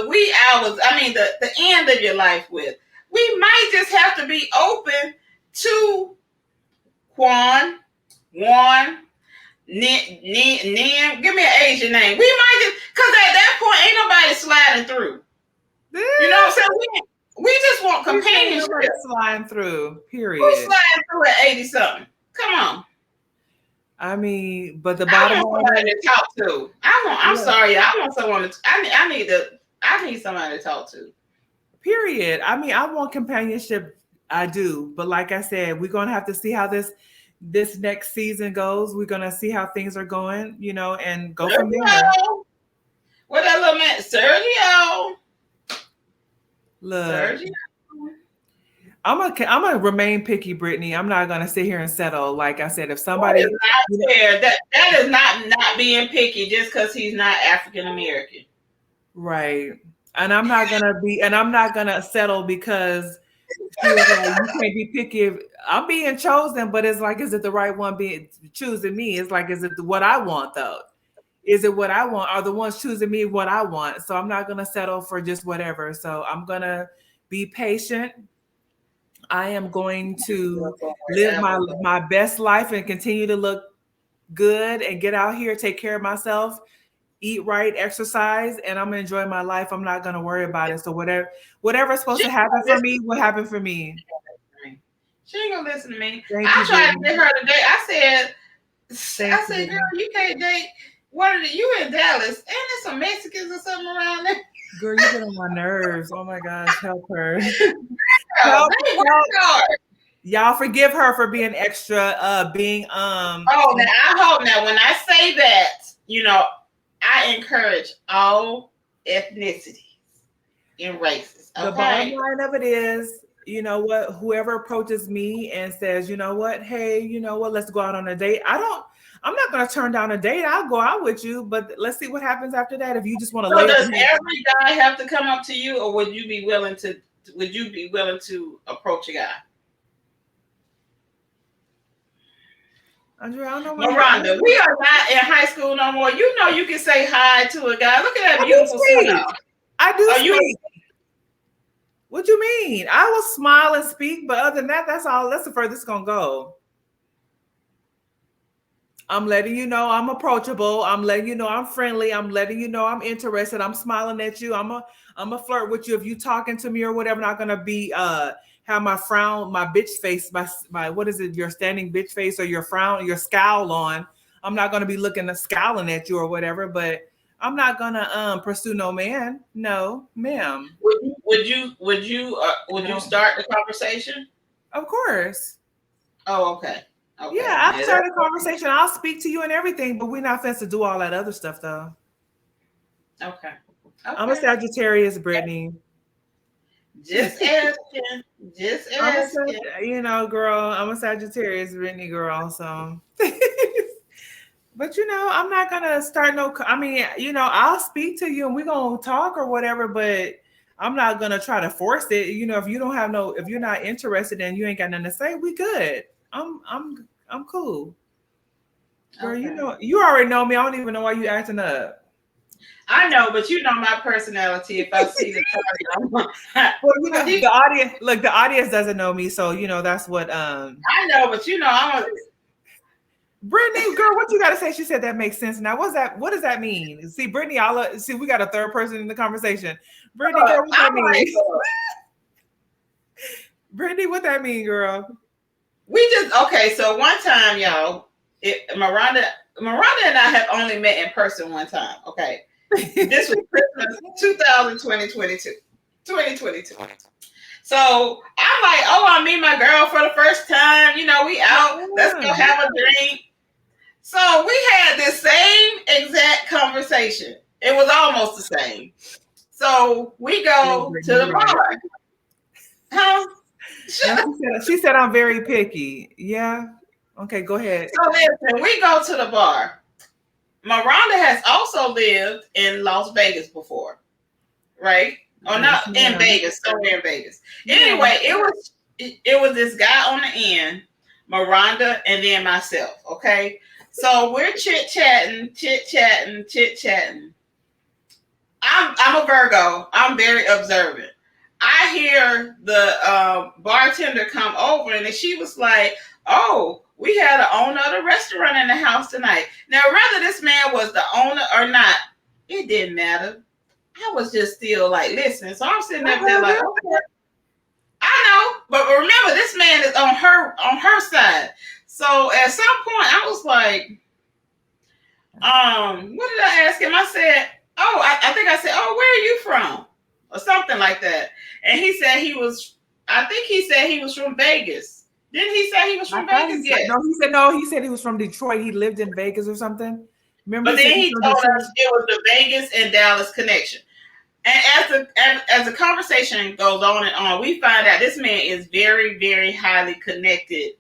wee hours, I mean the end of your life with, we might just have to be open to Juan, Nim, give me an Asian name. We might just, because at that point, ain't nobody sliding through. You know what I'm saying? We just want You ain't companionship. nobody sliding through. Who's Period. sliding through at 80 something? Come on. I mean, but the I bottom want line somebody is, to talk to. I'm yeah, sorry. I want someone to, I need somebody to talk to. period. I mean, I want companionship. I do, but like I said, we're gonna have to see how this next season goes. We're gonna see how things are going, and go from there. Sergio. What that little man? Sergio. Look, Sergio. I'm gonna remain picky, Brittany. I'm not gonna sit here and settle. Like I said, if That is somebody, not fair. That is not being picky just because he's not African American. right, and I'm not gonna settle because she was like, you can't be picky. I'm being chosen, but it's like, is it the right one being choosing me? It's like, is it what I want though? Is it what I want? Are the ones choosing me what I want? So I'm not gonna settle for just whatever. So I'm gonna be patient. I am going to live my best life and continue to look good and get out here, take care of myself, eat right, exercise, and I'm gonna enjoy my life. I'm not gonna worry about it. So whatever's supposed She to ain't happen gonna for listen me will happen for me. to me. She ain't gonna listen to me. Thank I you, tried to Brittany. get her today. Thank I you, said, girl, Brittany. you can't date one of the, you in Dallas. Ain't there some Mexicans or something around there? Girl, you get on my nerves. Oh my gosh, help her. Oh, Help, they work help. hard. Y'all forgive her for being extra, being Oh, now I hope now when I say that, I encourage all ethnicities and races. the bottom Okay. line of it is, you know what, whoever approaches me and says, you know what, hey, you know what, let's go out on a date. I'm not gonna turn down a date. I'll go out with you, but let's see what happens after that. If you just want to So lay up does and every guy have to come up to you, or would you be willing to? Would you be willing to approach a guy? Andrea, I don't know why you Maronda, asking. we are not in high school no more. You know you can say hi to a guy. Look at that I do beautiful speak. smile. I do Are you? speak. What you mean? I will smile and speak, but other than that, that's all. That's the furthest it's gonna go. I'm letting you know I'm approachable. I'm letting you know I'm friendly. I'm letting you know I'm interested. I'm smiling at you. I'm a flirt with you if you talking to me or whatever. Not gonna be have my frown, my bitch face, my what is it? Your standing bitch face or your frown, your scowl on. I'm not gonna be looking scowling at you or whatever. But I'm not gonna pursue no man. No, ma'am. Would you No, start the conversation? of course. Oh, okay. Yeah, Okay. I'll Yeah, start a conversation. I'll speak to you and everything, but we're not supposed to do all that other stuff though. okay. I'm a Okay. Sagittarius, Brittany. Just asking. Just asking. Girl, I'm a Sagittarius, Brittany girl. So, but I'm not gonna start no. I mean, I'll speak to you and we're gonna talk or whatever. But I'm not gonna try to force it. If you don't have no, if you're not interested and you ain't got nothing to say, we good. I'm cool, girl. Okay. You already know me. I don't even know why you acting up. I know, but you know my personality. If I see the target, Well, because the audience, look, the audience doesn't know me, so that's what I know, but I'm a. Brittany, girl, what you gotta say? She said that makes sense. Now, what does that mean? See, Brittany, see, we got a third person in the conversation. Brittany, girl, what that I'm like, mean? Brittany, what that mean, girl? we just okay. So one time, y'all, Miranda and I have only met in person one time. Okay, this was Christmas 2022. 2022. So I'm like, oh, I meet my girl for the first time. You know, we out. Let's go Yeah. have a drink. So we had this same exact conversation. It was almost the same. So we go to You're the right. bar. Huh? No, she said I'm very picky. Yeah. Okay, go ahead. So listen, we go to the bar. Maronda has also lived in Las Vegas before, right? Or Yes, not in ma'am. Vegas, somewhere in Vegas. Yeah. Anyway, it was this guy on the end, Maronda, and then myself. Okay, so we're chit chatting, chit chatting, chit chatting. I'm a Virgo. I'm very observant. I hear the bartender come over, and then she was like, "Oh, we had an owner of the restaurant in the house tonight." Now, whether this man was the owner or not, it didn't matter. I was just still like listening. So I'm sitting up there like, okay, I know, but remember, this man is on her side. So at some point, I was like, what did I ask him? I said, oh, I think I said, oh, where are you from? Or something like that. And he said I think he said he was from Vegas. Didn't he say he was I from thought Vegas? he said Yes. no. He said no. He said he was from Detroit. He lived in Vegas or something. Remember, But he said then he's he from told Detroit. us it was the Vegas and Dallas connection. And as the conversation goes on and on, we find out this man is very, very highly connected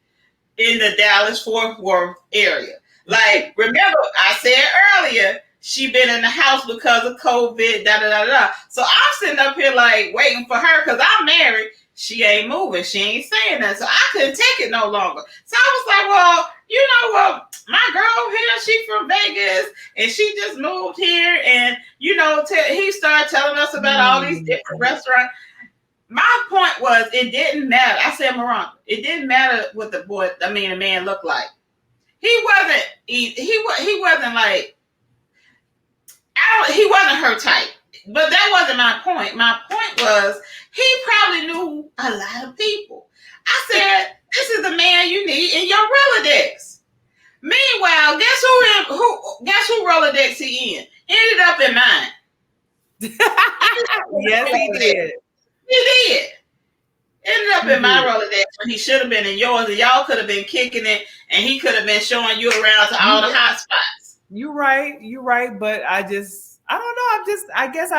in the Dallas Fort Worth area. Like, remember, I said earlier, she been in the house because of COVID, da da da da. So I'm sitting up here like waiting for her because I'm married. She ain't moving. She ain't saying that. So I couldn't take it no longer. So I was like, well, you know what? My girl here, she from Vegas and she just moved here. And, he started telling us about all these Hmm. different restaurants. My point was, it didn't matter. I said, Maronda, it didn't matter what the man looked like. He wasn't like, he wasn't her type. But that wasn't my point. My point was, he probably knew a lot of people. I said, this is the man you need in your Rolodex. Meanwhile, guess who Rolodex he in? Ended up in mine. Yes, he did. He did. Ended up He in my did. Rolodex when he should have been in yours, and y'all could have been kicking it, and he could have been showing you around to all You the hot spots. you right. You right. But I don't know. I guess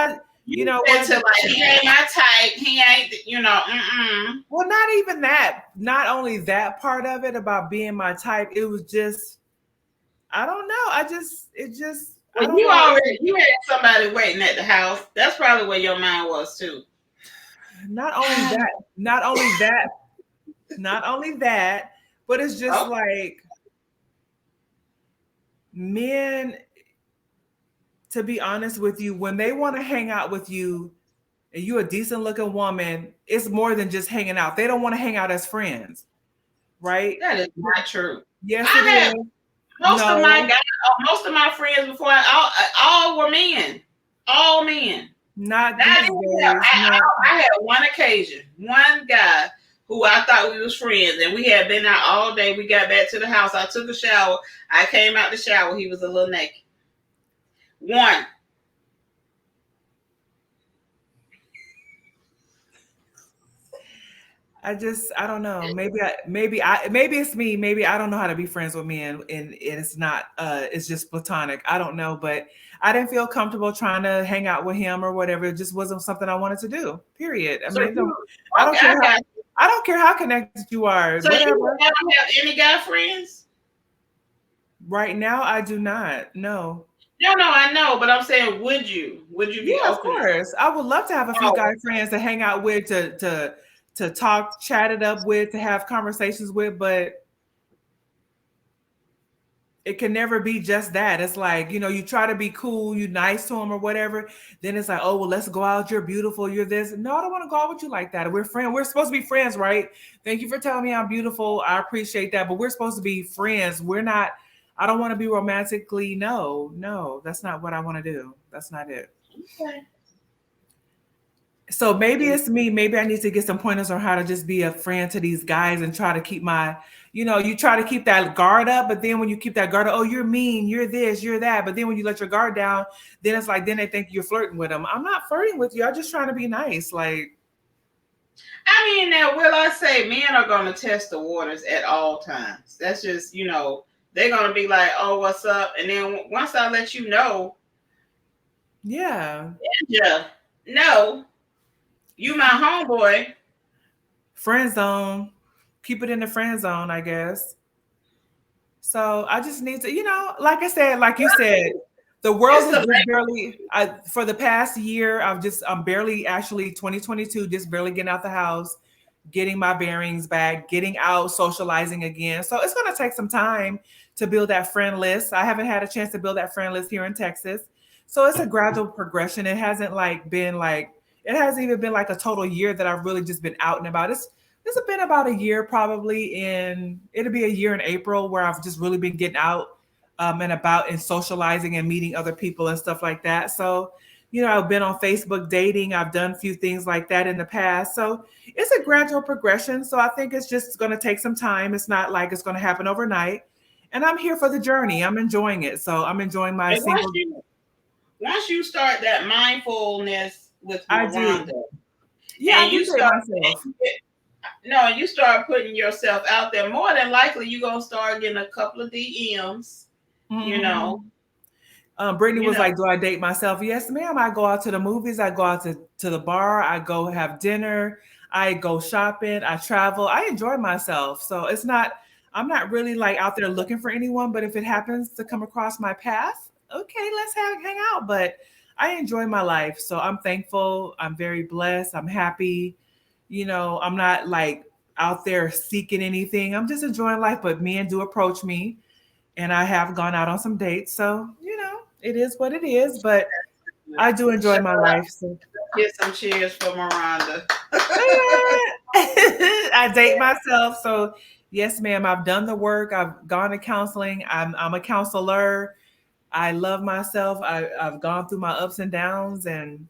you You know said what? to like, he ain't my type. He ain't, mm-mm. Well, not even that. Not only that part of it about being my type. It was just I don't know. I Well, don't know. you had somebody waiting at the house. That's probably where your mind was too. Not only that. Not only that. Not only that. But it's just Oh, like men. To be honest with you, when they want to hang out with you and you're a decent looking woman, it's more than just hanging out. They don't want to hang out as friends, right? that is not true. Yes, it I is. had most of my No, guys, most of my friends before, all were men, all men. not Not these even days. No. I had one occasion, one guy who I thought we was friends, and we had been out all day. We got back to the house. I took a shower. I came out the shower. He was a little naked. One. I don't know. Maybe it's me. Maybe I don't know how to be friends with men and it's not it's just platonic. I don't know, but I didn't feel comfortable trying to hang out with him or whatever. It just wasn't something I wanted to do. Period. I So mean, you I don't okay? care I got you. I don't care how connected you are. So you Whatever. don't have any guy friends? Right now I do not. No. No, no, I know, but I'm saying, would you? Would you be Yeah, of open? course. I would love to have a few Oh, guy friends to hang out with, to talk, chat it up with, to have conversations with, but it can never be just that. It's like, you try to be cool, you nice to them or whatever. Then it's like, oh, well, let's go out. You're beautiful. You're this. No, I don't want to go out with you like that. We're friends. We're supposed to be friends, right? Thank you for telling me I'm beautiful. I appreciate that. But we're supposed to be friends. We're not, I don't want to be romantically. No, that's not what I want to do. That's not it. okay. So maybe it's me. Maybe I need to get some pointers on how to just be a friend to these guys and try to keep my, you try to keep that guard up, but then when you keep that guard up, oh, you're mean, you're this, you're that. But then when you let your guard down, then it's like, then they think you're flirting with them. I'm not flirting with you. I'm just trying to be nice. Like, I mean, now will I say men are going to test the waters at all times. That's just, they're going to be like, oh, what's up? And then once I let you know, yeah, yeah, no, you my homeboy. friend zone, keep it in the friend zone, I guess. So I just need to, like I said, like you said, the It's world is the just barely. For the past year, I'm barely actually 2022, just barely getting out the house, getting my bearings back, getting out, socializing again. So it's going to take some time to build that friend list. I haven't had a chance to build that friend list here in Texas. So it's a gradual progression. It hasn't like been like it hasn't even been like a total year that I've really just been out and about. It's been about a year probably it'll be a year in April where I've just really been getting out and about and socializing and meeting other people and stuff like that. So, I've been on Facebook dating. I've done a few things like that in the past. So it's a gradual progression. So I think it's just going to take some time. It's not like it's going to happen overnight. And I'm here for the journey. I'm enjoying it. So I'm enjoying my and single. once you start that mindfulness with I Maronda, do. Yeah, I and do you say start myself. no, you start putting yourself out there, more than likely you're gonna start getting a couple of DMs, you know, Mm-hmm. Brittany you was know. like, "Do I date myself?" Yes, ma'am. I go out to the movies. I go out to the bar. I go have dinner. I go shopping. I travel. I enjoy myself. So it's not. I'm not really like out there looking for anyone. But if it happens to come across my path, okay, let's hang out. But I enjoy my life. So I'm thankful. I'm very blessed. I'm happy. I'm not like out there seeking anything. I'm just enjoying life. But men do approach me and I have gone out on some dates. So, it is what it is, but I do enjoy Shut my up. life. So Get some cheers for Maronda. I date myself. So yes, ma'am, I've done the work. I've gone to counseling. I'm a counselor. I love myself. I've gone through my ups and downs and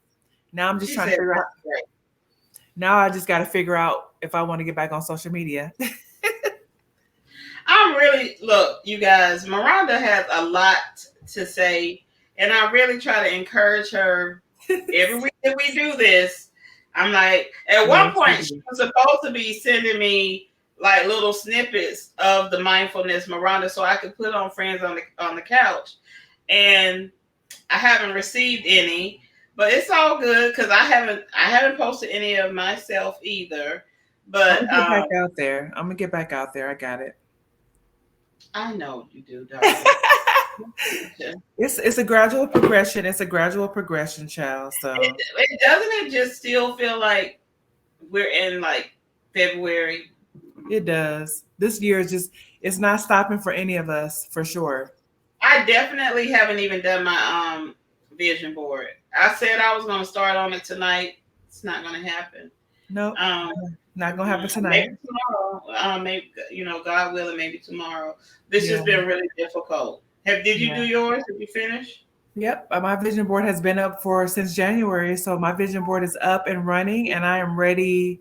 now I'm just She trying to said, figure out. "That's great." Now I just got to figure out if I want to get back on social media. I'm really look, you guys. Maronda has a lot to say, and I really try to encourage her every week that we do this. I'm like, at one Yes, we point, she do. was supposed to be sending me like little snippets of the mindfulness Maronda, so I could put on Friends on the couch, and I haven't received any. But it's all good because I haven't posted any of myself either. I'm But gonna get back out there. I'm gonna get back out there. I got it. I know you do, darling. It's a gradual progression. It's a gradual progression, child. So It doesn't it just still feel like we're in like February. it does. This year is just it's not stopping for any of us for sure. I definitely haven't even done my vision board. I said I was gonna start on it tonight. It's not gonna happen. Nope. Um, Not gonna happen maybe tonight. tomorrow. Maybe God willing, maybe tomorrow. This Yeah. has been really difficult. Did you do Yeah. yours? Did you finish? Yep. My vision board has been up for since January. So my vision board is up and running and I am ready.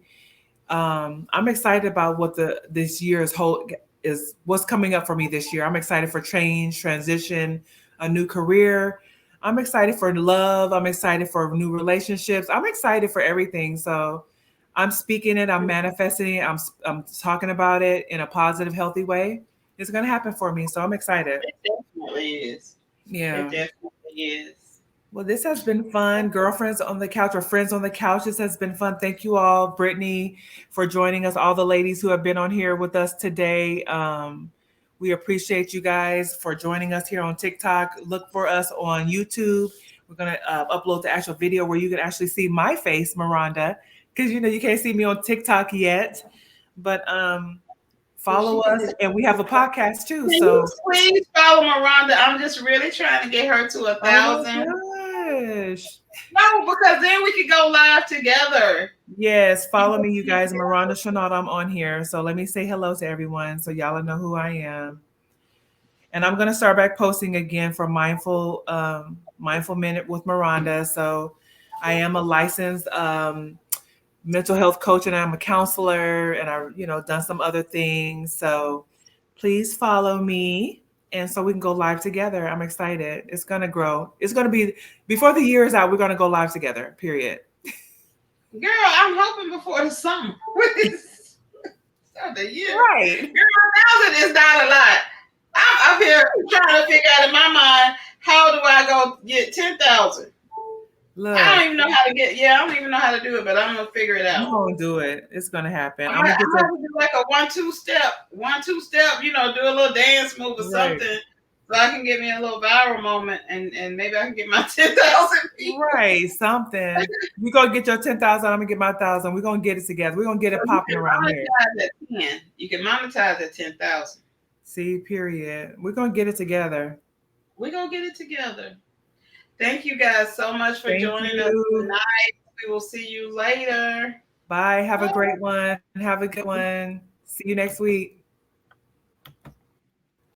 I'm excited about what this year's whole is what's coming up for me this year. I'm excited for change, transition, a new career. I'm excited for love. I'm excited for new relationships. I'm excited for everything. So I'm speaking it. I'm manifesting it. I'm talking about it in a positive, healthy way. It's gonna happen for me. So I'm excited. It definitely is. It Yeah. definitely is. Well, this has been fun. Girlfriends on the couch or friends on the couch. This has been fun. Thank you all, Brittany, for joining us. All the ladies who have been on here with us today. We appreciate you guys for joining us here on TikTok. Look for us on YouTube. We're gonna upload the actual video where you can actually see my face, Maronda, because you can't see me on TikTok yet. But Well, follow she can us, just. and we have a podcast too. Can you So, please follow Miranda? I'm just really trying to get her to a oh my thousand. gosh. No, because then we could go live together. Yes, follow me, you guys. Maronda Chenault, I'm on here. So let me say hello to everyone so y'all know who I am. And I'm gonna start back posting again for Mindful Minute with Maronda. So I am a licensed mental health coach and I'm a counselor and I, done some other things. So please follow me. And so we can go live together. I'm excited. It's going to grow. It's going to be before the year is out. We're going to go live together, period. Girl, I'm hoping before the summer. It's not the year. Right. Girl, 1,000 is not a lot. I'm up here trying to figure out in my mind, how do I go get 10,000? I Look, don't even know how to get. Yeah, I don't even know how to do it, but I'm gonna figure it we're out. going to do it. It's going to happen. I I'm might, going to get I might do like a 1-2 step. Do a little dance move or the right. something, so I can get me a little viral moment, and maybe I can get my 10,000 people. Right. Something. You go get your 10,000. I'm going to get my 1,000. We're going to get it together. We're going to get it So you popping can around here. monetize at 10. You can monetize at 10,000. See, period. We're going to get it together. We're gonna get it together. Thank you guys so much for Thank joining us you. tonight. We will see you later. Bye. Have a Bye. great one. Have a good one. See you next week.